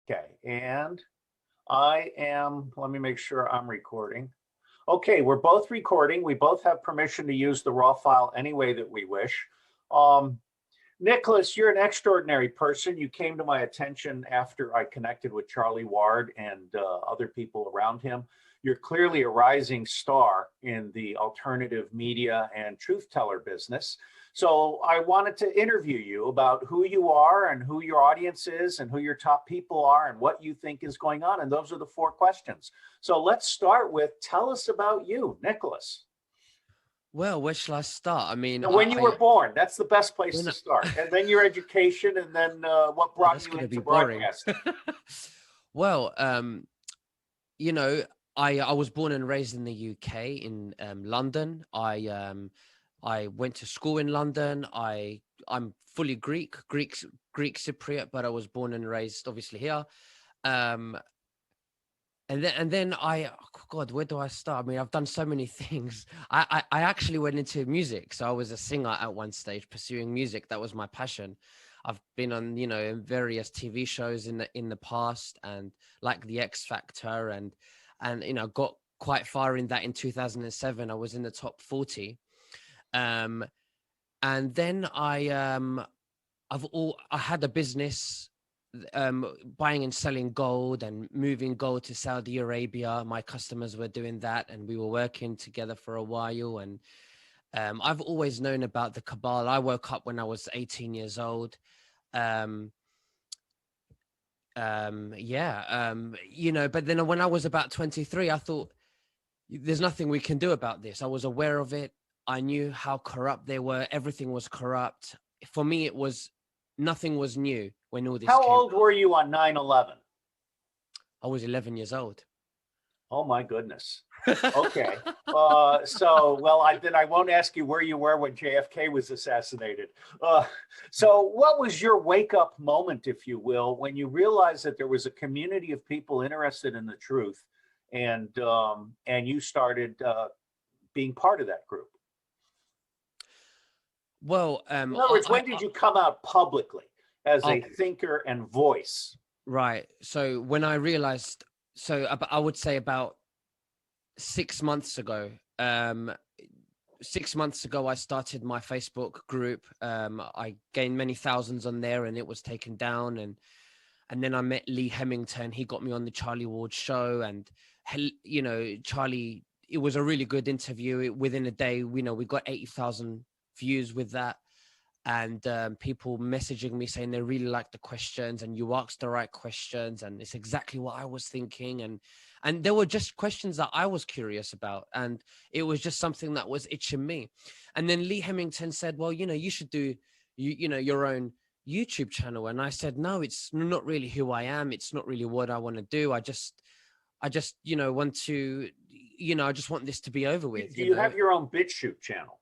Okay, and let me make sure I'm recording. Okay, we're both recording. We both have permission to use the raw file any way that we wish. Um, Nicholas, you're an extraordinary person. You came to my attention after I connected with Charlie Ward and other people around him. You're clearly a rising star in the alternative media and truth teller business. So I wanted to interview you about who you are and who your audience is and who your top people are and what you think is going on. And those are the four questions. So let's start with, tell us about you, Nicholas. Well, where shall I start? I mean, Now, when you were born, that's the best place when to I, start. And then your education, and then what oh, brought that's you going to be into boring. broadcasting. Well, you know, I was born and raised in the UK in London. I went to school in London. I'm fully Greek Cypriot, but I was born and raised obviously here. Um, oh God, where do I start? I mean, I've done so many things. I actually went into music, so I was a singer at one stage, pursuing music. That was my passion. I've been on, in various TV shows in the past, and like the X Factor, and got quite far in that. In 2007, I was in the top 40, um, and then I had a business, buying and selling gold and moving gold to Saudi Arabia. My customers were doing that, and we were working together for a while. And I've always known about the cabal. I woke up when I was 18 years old. Um, but then when I was about 23, I thought, there's nothing we can do about this. I was aware of it. I knew how corrupt they were. Everything was corrupt. For me, nothing was new when all this How came old out. were you on 9/11? I was 11 years old. Oh, my goodness. Okay. Then I won't ask you where you were when JFK was assassinated. So what was your wake up moment, if you will, when you realized that there was a community of people interested in the truth, and you started being part of that group? Well, In other words, when did you come out publicly as a I'll, thinker and voice? right. So when I realized, I would say about 6 months ago. 6 months ago, I started my Facebook group. I gained many thousands on there, and it was taken down. And then I met Lee Hemington. He got me on the Charlie Ward show, and Charlie. It was a really good interview. Within a day, we got 80,000 views with that. And people messaging me saying they really like the questions, and you asked the right questions, and it's exactly what I was thinking. And there were just questions that I was curious about, and it was just something that was itching me. And then Lee Hemington said, well, you should do your own YouTube channel. And I said, no, it's not really who I am. It's not really what I want to do. I just want to, I just want this to be over with. Do you have your own BitChute channel?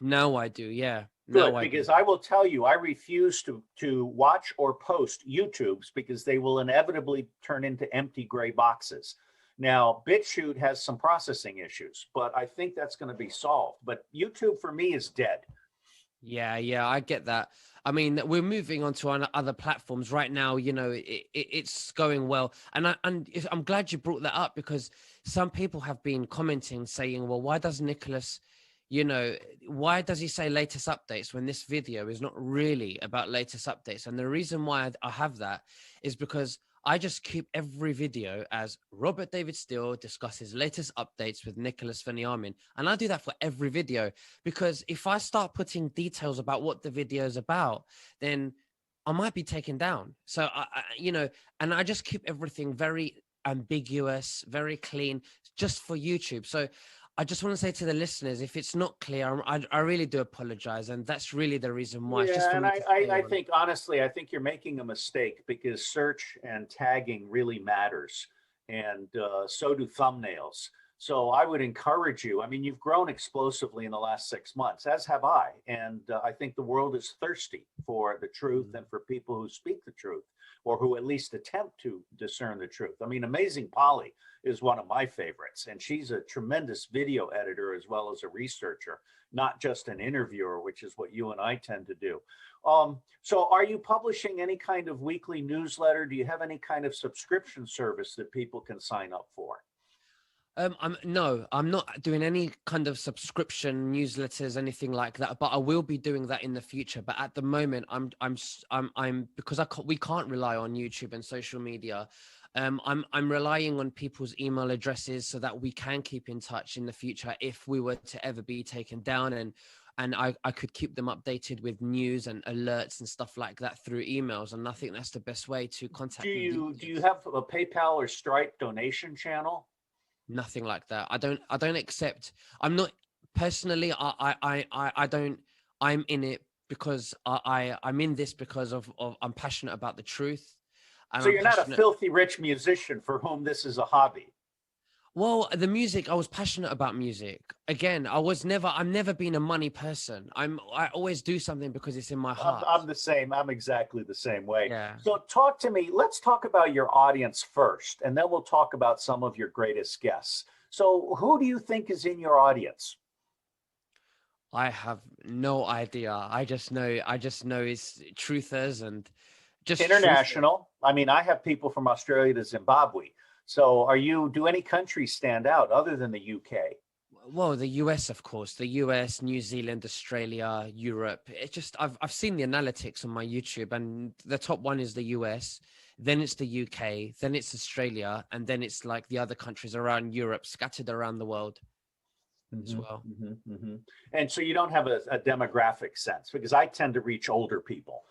Now I do, yeah. Good, because I will tell you, I refuse to watch or post YouTubes because they will inevitably turn into empty gray boxes. Now, BitChute has some processing issues, but I think that's going to be solved. But YouTube for me is dead. Yeah, I get that. I mean, we're moving on to other platforms right now. It's going well, and I'm glad you brought that up, because some people have been commenting saying, "Well, why does Nicholas, why does he say latest updates when this video is not really about latest updates?" And the reason why I have that is because I just keep every video as Robert David Steele discusses latest updates with Nicholas Veniamin. And I do that for every video, because if I start putting details about what the video is about, then I might be taken down. So, and I just keep everything very ambiguous, very clean, just for YouTube. So I just want to say to the listeners, if it's not clear, I really do apologize. And that's really the reason why. It's just Yeah, for and me to stay I on. think honestly, I think you're making a mistake because search and tagging really matters, and so do thumbnails. So I would encourage you. I mean, you've grown explosively in the last 6 months, as have I. And I think the world is thirsty for the truth and for people who speak the truth, or who at least attempt to discern the truth. I mean, Amazing Polly is one of my favorites, and she's a tremendous video editor as well as a researcher, not just an interviewer, which is what you and I tend to do. So are you publishing any kind of weekly newsletter? Do you have any kind of subscription service that people can sign up for? No, I'm not doing any kind of subscription newsletters, anything like that. But I will be doing that in the future. But at the moment, I'm because we can't rely on YouTube and social media. I'm relying on people's email addresses so that we can keep in touch in the future if we were to ever be taken down, and I could keep them updated with news and alerts and stuff like that through emails. And I think that's the best way to contact me. Do you have a PayPal or Stripe donation channel? Nothing like that. I don't accept. I'm not personally. I don't. I'm in it because I'm in this because of I'm passionate about the truth. And So I'm you're not a passionate. filthy rich musician for whom this is a hobby. Well, the music, I was passionate about music. Again, I'm never been a money person. I always do something because it's in my heart. I'm the same. I'm exactly the same way. Yeah. So talk to me. Let's talk about your audience first, and then we'll talk about some of your greatest guests. So who do you think is in your audience? I have no idea. I just know it's truthers and just International. I mean, I have people from Australia to Zimbabwe. So do any countries stand out other than the UK? Well, the US, of course, the US, New Zealand, Australia, Europe. It just I've seen the analytics on my YouTube, and the top one is the US, then it's the UK, then it's Australia, and then it's like the other countries around Europe, scattered around the world as well. And so you don't have a demographic sense, because I tend to reach older people.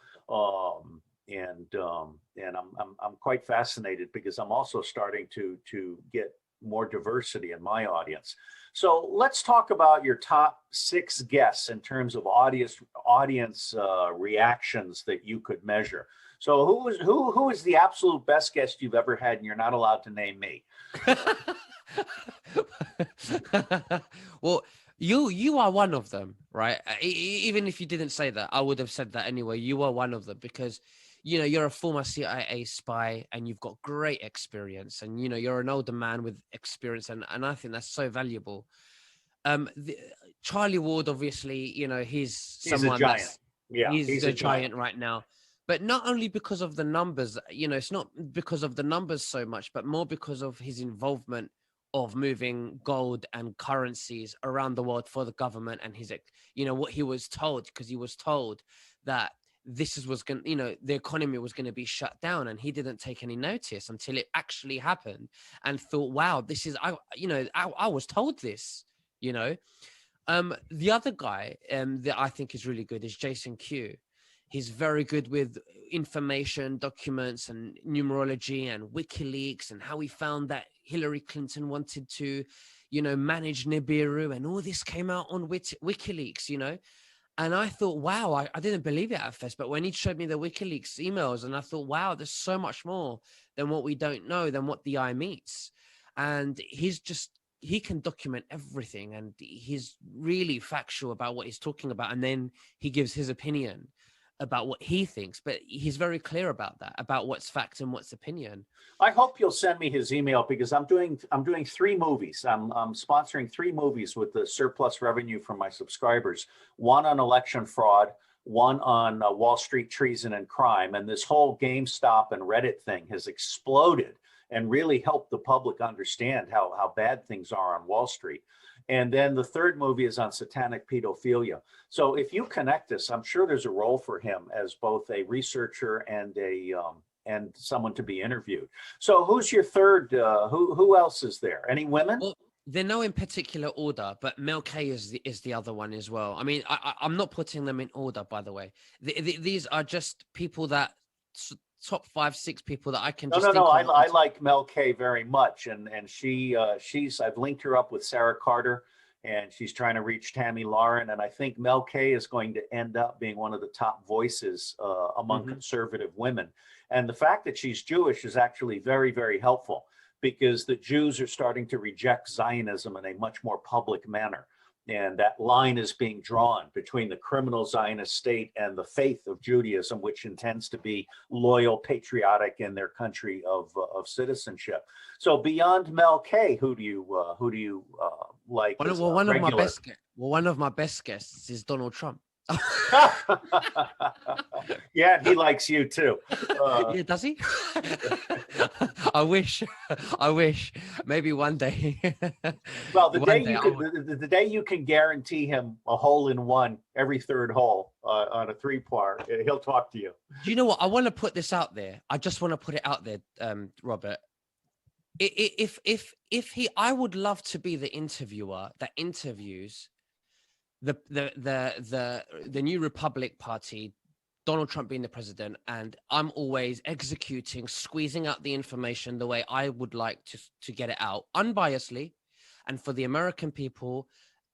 And I'm quite fascinated because I'm also starting to get more diversity in my audience. So let's talk about your top 6 guests in terms of audience reactions that you could measure. So who is the absolute best guest you've ever had, and you're not allowed to name me? Well, you are one of them, right? Even if you didn't say that, I would have said that anyway. You are one of them because you're a former CIA spy and you've got great experience, and you're an older man with experience, and I think that's so valuable. Charlie Ward, obviously, he's someone a giant. he's a giant right now. But not only because of the numbers, it's not because of the numbers so much, but more because of his involvement of moving gold and currencies around the world for the government, and his, what he was told, because he was told that was going, the economy was going to be shut down, and he didn't take any notice until it actually happened, and thought, wow, this is, I was told this, The other guy that I think is really good is Jason Q. He's very good with information, documents, and numerology, and WikiLeaks, and how he found that Hillary Clinton wanted to, manage Nibiru, and all this came out on WikiLeaks, And I thought, wow, I didn't believe it at first. But when he showed me the WikiLeaks emails, and I thought, wow, there's so much more than what we don't know, than what the eye meets. And he can document everything, and he's really factual about what he's talking about. And then he gives his opinion about what he thinks, but he's very clear about that, about what's fact and what's opinion. I hope you'll send me his email, because I'm doing 3 movies. I'm sponsoring 3 movies with the surplus revenue from my subscribers. One on election fraud, one on Wall Street treason and crime. And this whole GameStop and Reddit thing has exploded and really helped the public understand how bad things are on Wall Street. And then the 3rd movie is on satanic pedophilia. So if you connect us, I'm sure there's a role for him as both a researcher and and someone to be interviewed. So who's your 3rd? Who else is there? Any women? Well, they're no in particular order, but Mel K is the other one as well. I mean, I'm not putting them in order, by the way. These are just people that top 5, 6 people that I can just think of. I like Mel K very much, and she's I've linked her up with Sarah Carter, and she's trying to reach Tammy Lauren, and I think Mel K is going to end up being one of the top voices among conservative women. And the fact that she's Jewish is actually very, very helpful, because the Jews are starting to reject Zionism in a much more public manner. And that line is being drawn between the criminal Zionist state and the faith of Judaism, which intends to be loyal, patriotic in their country of citizenship. So beyond Mel K, who do you like? One of my best guests is Donald Trump. Yeah, he likes you too. Yeah, does he? I wish. Maybe one day. Well, the day you can guarantee him a hole in one every third hole on a 3-par, he'll talk to you. Do you know what? I want to put this out there. I just want to put it out there, Robert. I would love to be the interviewer that interviews the New Republic Party, Donald Trump being the president, and I'm always executing, squeezing out the information the way I would like to get it out, unbiasedly, and for the American people,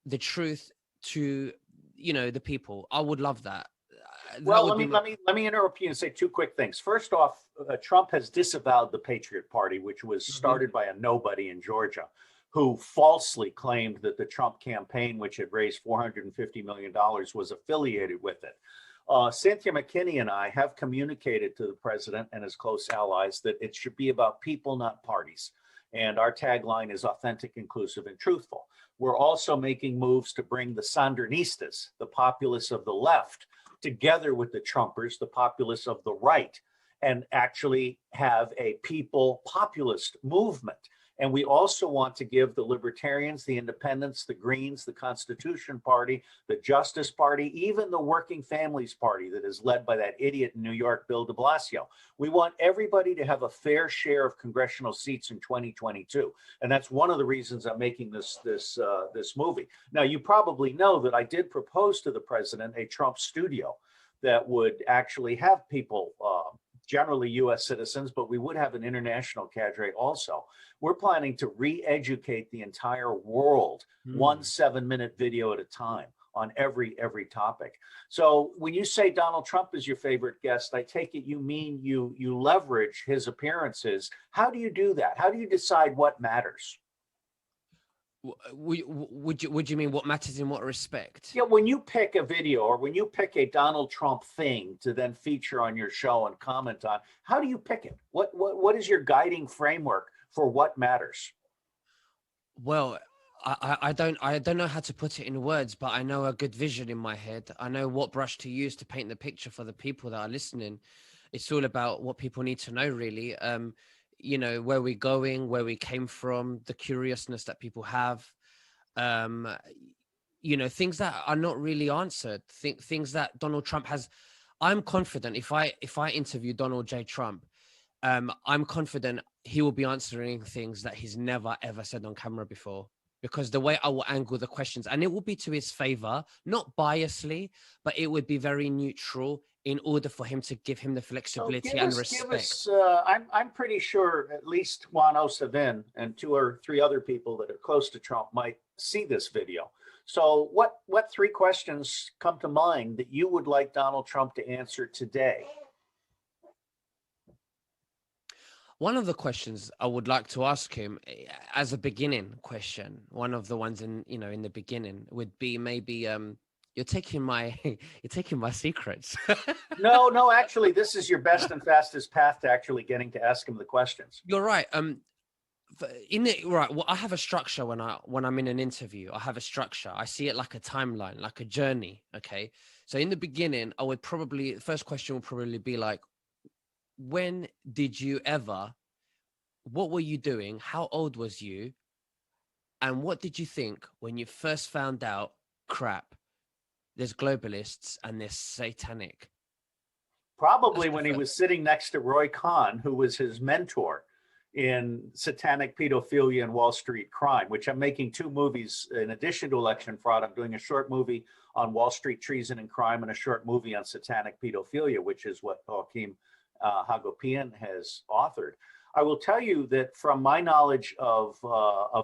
the truth to the people. I would love that. Well, let me interrupt you and say 2 quick things. First off, Trump has disavowed the Patriot Party, which was started by a nobody in Georgia, who falsely claimed that the Trump campaign, which had raised $450 million, was affiliated with it. Cynthia McKinney and I have communicated to the president and his close allies that it should be about people, not parties. And our tagline is authentic, inclusive, and truthful. We're also making moves to bring the Sandinistas, the populists of the left, together with the Trumpers, the populists of the right, and actually have a people populist movement. And we also want to give the Libertarians, the Independents, the Greens, the Constitution Party, the Justice Party, even the Working Families Party that is led by that idiot in New York, Bill de Blasio. We want everybody to have a fair share of congressional seats in 2022. And that's one of the reasons I'm making this movie. Now, you probably know that I did propose to the president a Trump studio that would actually have people, generally U.S. citizens, but we would have an international cadre also. We're planning to re-educate the entire world, 1 7-minute video at a time on every topic. So when you say Donald Trump is your favorite guest, I take it you mean you leverage his appearances. How do you do that? How do you decide what matters? Would you mean what matters in what respect? Yeah, when you pick a video or when you pick a Donald Trump thing to then feature on your show and comment on, how do you pick it? What is your guiding framework for what matters? Well, I don't know how to put it in words, but I know a good vision in my head. I know what brush to use to paint the picture for the people that are listening. It's all about what people need to know, really. Where we're going, where we came from, the curiousness that people have, things that are not really answered, things that Donald Trump has. I'm confident if I interview Donald J. Trump, I'm confident he will be answering things that he's never, ever said on camera before, because the way I will angle the questions, and it will be to his favor, not biasly, but it would be very neutral in order for him to give him the flexibility and respect. I'm pretty sure at least Juan Osavin and 2 or 3 other people that are close to Trump might see this video. So what 3 questions come to mind that you would like Donald Trump to answer today? One of the questions I would like to ask him as a beginning question, one of the ones in the beginning would be maybe, you're taking my secrets. No, actually, this is your best and fastest path to actually getting to ask him the questions. You're right. Well, I have a structure when I'm in an interview. I have a structure. I see it like a timeline, like a journey. Okay. So in the beginning, the first question will probably be like, when did you ever, what were you doing? How old was you? And what did you think when you first found out, crap, there's globalists and there's satanic? Probably when he was sitting next to Roy Kahn, who was his mentor in Satanic Pedophilia and Wall Street Crime, which I'm making 2 movies in addition to Election Fraud. I'm doing a short movie on Wall Street Treason and Crime and a short movie on Satanic Pedophilia, which is what Joaquim Hagopian has authored. I will tell you that from my knowledge of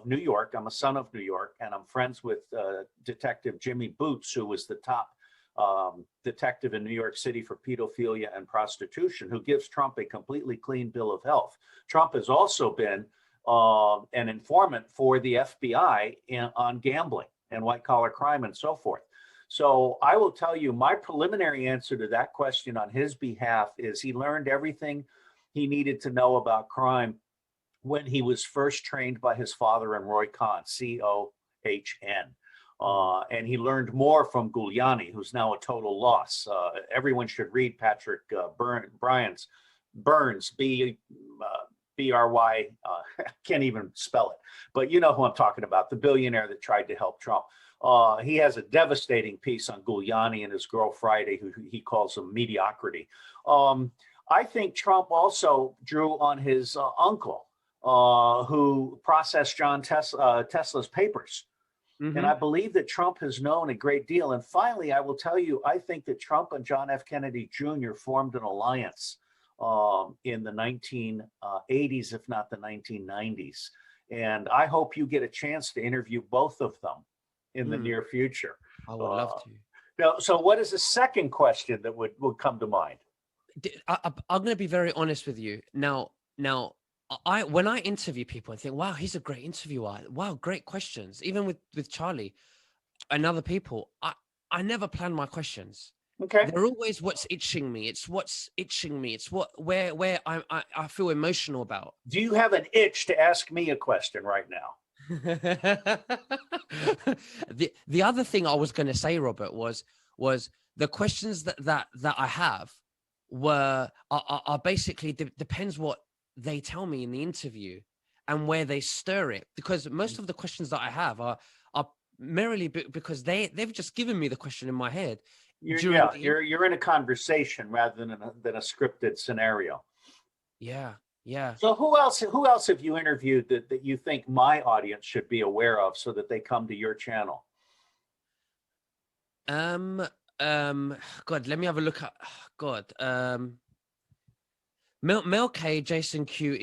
New York, I'm a son of New York, and I'm friends with Detective Jimmy Boots, who was the top detective in New York City for pedophilia and prostitution, who gives Trump a completely clean bill of health. Trump has also been an informant for the FBI on gambling and white collar crime and so forth. So I will tell you, my preliminary answer to that question on his behalf is he learned everything he needed to know about crime when he was first trained by his father and Roy Cohn, Cohn. And he learned more from Giuliani, who's now a total loss. Everyone should read Patrick Burns, B-R-Y, I can't even spell it, but you know who I'm talking about, the billionaire that tried to help Trump. He has a devastating piece on Giuliani and his girl Friday, who he calls him mediocrity. I think Trump also drew on his uncle, who processed John Tesla's papers. Mm-hmm. And I believe that Trump has known a great deal. And finally, I will tell you, I think that Trump and John F. Kennedy Jr. formed an alliance in the 1980s, if not the 1990s. And I hope you get a chance to interview both of them in the near future. I would love to. Now, so what is the second question that would come to mind? I'm going to be very honest with you. Now, when I interview people and think, wow, he's a great interviewer. Wow, great questions. Even with Charlie and other people, I never plan my questions. Okay. They're always what's itching me. It's what's itching me. It's where I feel emotional about. Do you have an itch to ask me a question right now? The other thing I was going to say, Robert, was the questions that I have are basically depends what they tell me in the interview and where they stir it, because most of the questions that I have are merely because they've just given me the question in my head. You're in a conversation rather than a scripted scenario. Yeah. So who else have you interviewed that you think my audience should be aware of so that they come to your channel? God, let me have a look at God. Mel K, Jason Q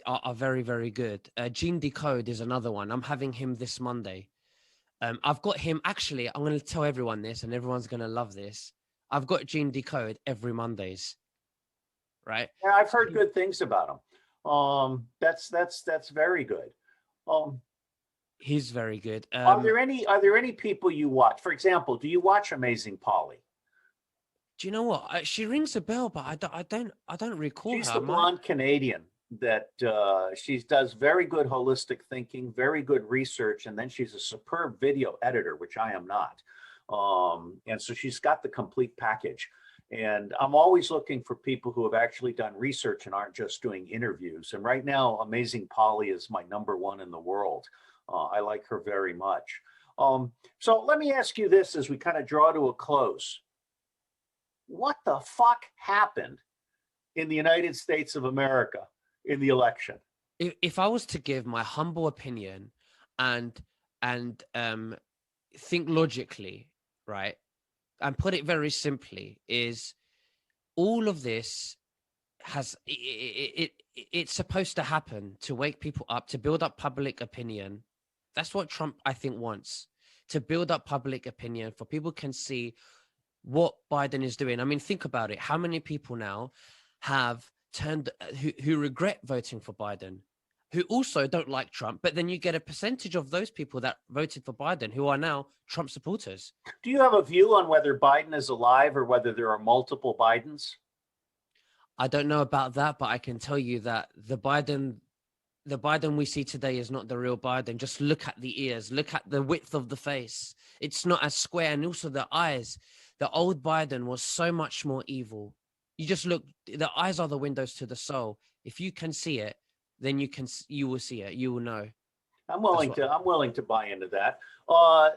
are very, very good. Gene Decode is another one. I'm having him this Monday. I've got him, actually, I'm going to tell everyone this and everyone's going to love this. I've got Gene Decode every Mondays, right? Yeah, I've heard good things about him. That's very good. He's very good. Are there any people you watch? For example, do you watch Amazing Polly? Do you know what? She rings a bell, but I don't recall her. She's the blonde Canadian that she does very good holistic thinking, very good research, and then she's a superb video editor, which I am not. And so she's got the complete package. And I'm always looking for people who have actually done research and aren't just doing interviews. And right now, Amazing Polly is my #1 in the world. I like her very much. So let me ask you this as we kind of draw to a close. What the fuck happened in the United States of America in the election? If I was to give my humble opinion and think logically, right, and put it very simply, is all of this it's supposed to happen to wake people up, to build up public opinion. That's what Trump, I think, wants, to build up public opinion for people can see what Biden is doing. I mean, think about it. How many people now have turned who regret voting for Biden, who also don't like Trump, but then you get a percentage of those people that voted for Biden who are now Trump supporters. Do you have a view on whether Biden is alive or whether there are multiple Bidens? I don't know about that, but I can tell you that the Biden we see today is not the real Biden. Just look at the ears, look at the width of the face. It's not as square, and also the eyes. The old Biden was so much more evil. You just look, the eyes are the windows to the soul. If you can see it, then you will see it. You will know. I'm willing to buy into that.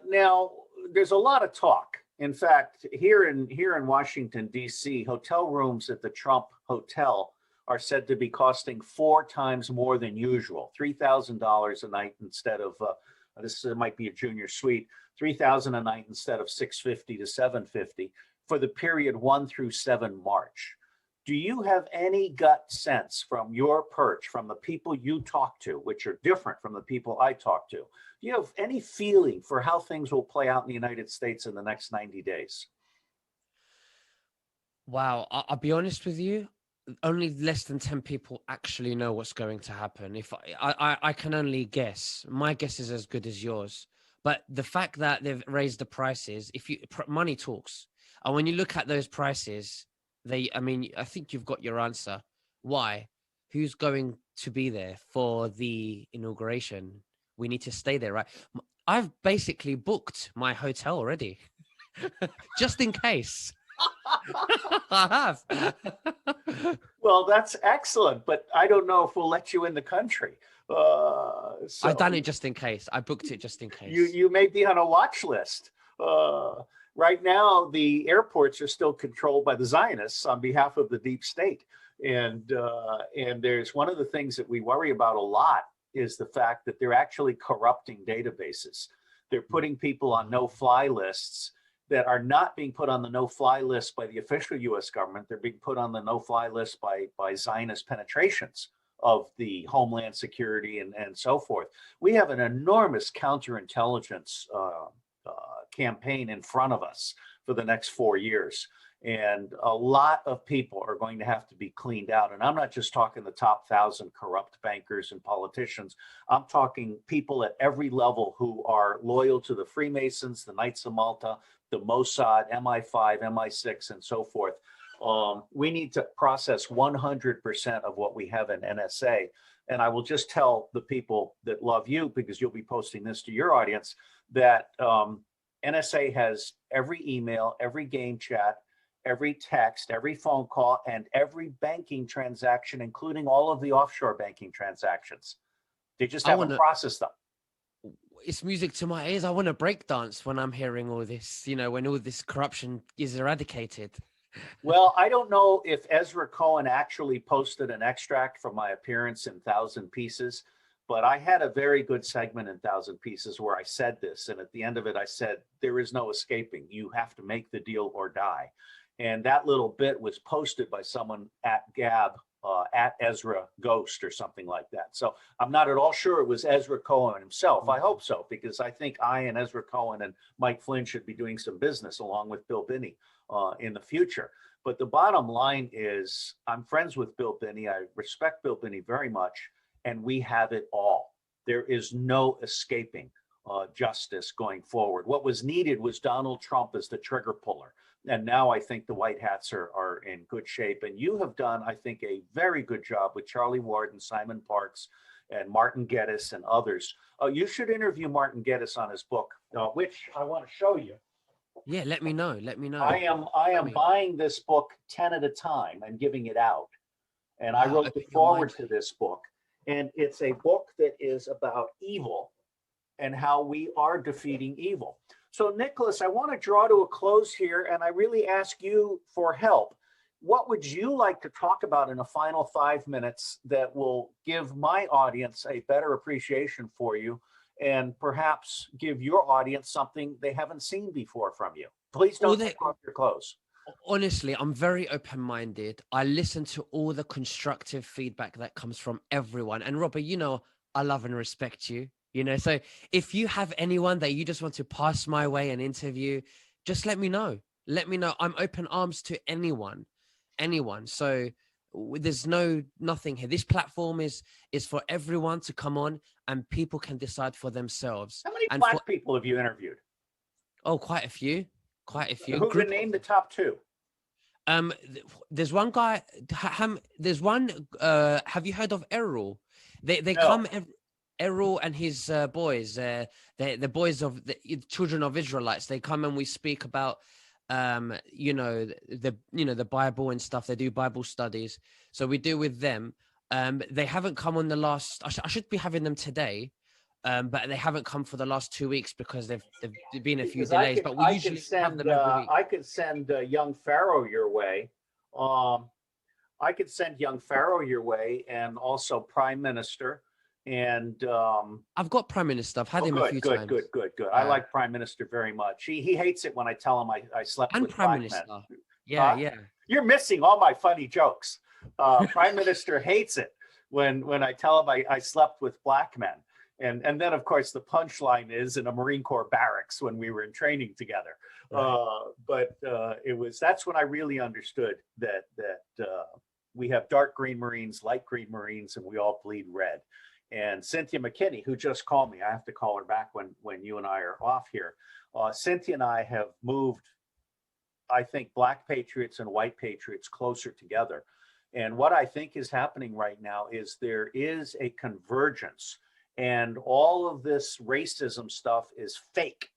Now, there's a lot of talk. In fact, here in Washington, D.C., hotel rooms at the Trump Hotel are said to be costing 4 times more than usual, $3,000 a night instead of, this might be a junior suite, $3,000 a night instead of $650 to $750 for the period 1 through 7 March. Do you have any gut sense from your perch, from the people you talk to, which are different from the people I talk to? Do you have any feeling for how things will play out in the United States in the next 90 days? Wow. I'll be honest with you. only less than 10 people actually know what's going to happen. If I can only guess, my guess is as good as yours. But the fact that they've raised the prices, if you money talks, and when you look at those prices, I mean, I think you've got your answer. Why? Who's going to be there for the inauguration? We need to stay there, right? I've basically booked my hotel already, just in case. I have. Well, that's excellent, but I don't know if we'll let you in the country. I've So done it just in case. I booked it just in you case. you may be on a watch list. Right now, the airports are still controlled by the Zionists on behalf of the deep state, and there's one of the things that we worry about a lot is the fact that they're actually corrupting databases. They're putting people on no-fly lists that are not being put on the no-fly list by the official U.S. government. They're being put on the no-fly list by Zionist penetrations of the homeland security and so forth. We have an enormous counterintelligence campaign in front of us for the next 4 years. And a lot of people are going to have to be cleaned out. And I'm not just talking the top 1,000 corrupt bankers and politicians. I'm talking people at every level who are loyal to the Freemasons, the Knights of Malta, the Mossad, MI5, MI6, and so forth. We need to process 100% of what we have in NSA. And I will just tell the people that love you, because you'll be posting this to your audience, that NSA has every email, every game chat, every text, every phone call, and every banking transaction, including all of the offshore banking transactions. They just I haven't want to. processed them. It's music to my ears. I want to break dance when I'm hearing all this. You know, when all this corruption is eradicated. Well, I don't know if Ezra Cohen actually posted an extract from my appearance in Thousand Pieces, but I had a very good segment in Thousand Pieces where I said this. And at the end of it, I said, there is no escaping. You have to make the deal or die. And that little bit was posted by someone at Gab, at Ezra Ghost or something like that. So I'm not at all sure it was Ezra Cohen himself. I hope so, because I think I and Ezra Cohen and Mike Flynn should be doing some business along with Bill Binney in the future. But the bottom line is I'm friends with Bill Binney. I respect Bill Binney very much, and we have it all. There is no escaping justice going forward. What was needed was Donald Trump as the trigger puller. And now I think the White Hats are in good shape. And you have done, I think, a very good job with Charlie Ward and Simon Parks and Martin Geddes and others. You should interview Martin Geddes on his book, which I want to show you. Yeah, let me know. Let me know. I am buying this book 10 at a time and giving it out. And I wrote the forward to this book. And it's a book that is about evil and how we are defeating evil. So, Nicholas, I want to draw to a close here, and I really ask you for help. What would you like to talk about in the final 5 minutes that will give my audience a better appreciation for you and perhaps give your audience something they haven't seen before from you? Please don't take off your clothes. Honestly, I'm very open-minded. I listen to all the constructive feedback that comes from everyone. And Robert, you know, I love and respect you. You know, so if you have anyone that you just want to pass my way and interview, just let me know. Let me know. I'm open arms to anyone. So there's nothing here. This platform is for everyone to come on, and people can decide for themselves. How many black people have you interviewed? Oh, quite a few. Who can name the top two? There's one guy. There's one. Have you heard of Errol? They No. come. Errol and his boys, the boys of the children of Israelites, they come and we speak about, the Bible and stuff. They do Bible studies. So we do with them. They haven't come on the last, I should be having them today. But they haven't come for the last 2 weeks because they've been a few delays. But we usually have them every week. I could send young Pharaoh your way. I could send young Pharaoh your way, and also Prime Minister. And I've got Prime Minister. I've had him a few times. Good. I like Prime Minister very much. He hates it when I tell him I slept with Prime black Minister. men. Yeah. You're missing all my funny jokes. Prime Minister hates it when I tell him I slept with black men. And then, of course, the punchline is in a Marine Corps barracks when we were in training together. Right. That's when I really understood that we have dark green Marines, light green Marines, and we all bleed red. And Cynthia McKinney, who just called me, I have to call her back when you and I are off here. Cynthia and I have moved, I think, Black patriots and white patriots closer together. And what I think is happening right now is there is a convergence, and all of this racism stuff is fake.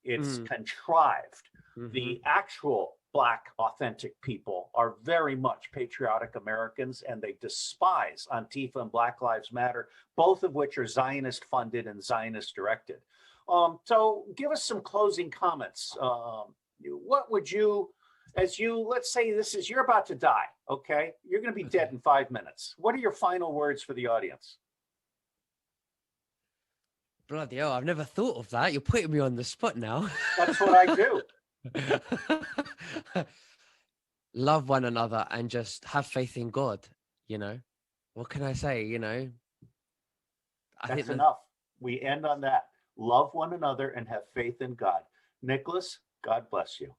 It's contrived. The actual Black authentic people are very much patriotic Americans, and they despise Antifa and Black Lives Matter, both of which are Zionist funded and Zionist directed. So give us some closing comments. What would you, let's say you're about to die, okay? You're going to be dead in 5 minutes. What are your final words for the audience? Bloody hell, I've never thought of that. You're putting me on the spot now. That's what I do. Love one another and just have faith in God. What can I say? That's enough. We end on that. Love one another and have faith in God. Nicholas, God bless you.